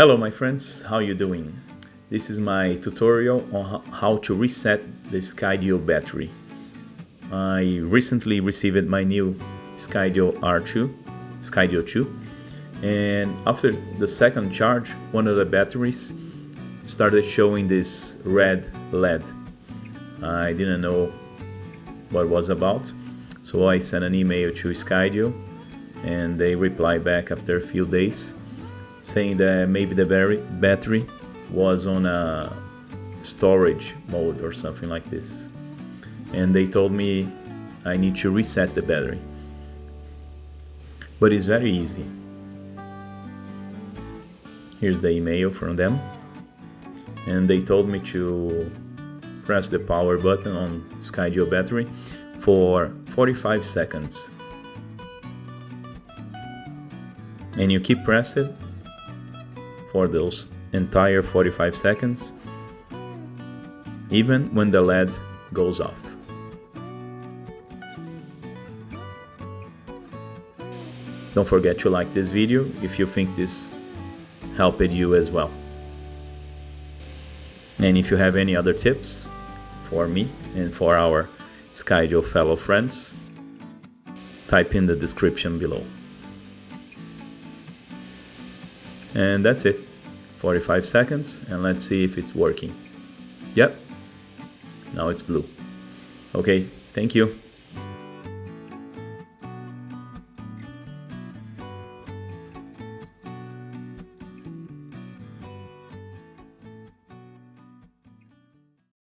Hello my friends, how you doing? This is my tutorial on how to reset the Skydio battery. I recently received my new Skydio R2, Skydio 2, and after the second charge, one of the batteries started showing this red LED. I didn't know what it was about, so I sent an email to Skydio and they replied back after a few days saying that maybe the battery was on a storage mode or something like this, and they told me I need to reset the battery. But it's very easy. Here's the email from them, and they told me to press the power button on Skydio battery for 45 seconds, and you keep pressing it for those entire 45 seconds, even when the LED goes off. Don't forget to like this video if you think this helped you as well. And if you have any other tips for me and for our Skydio fellow friends, type in the description below. And that's it, 45 seconds, and let's see if it's working. Yep, now it's blue. Okay, thank you.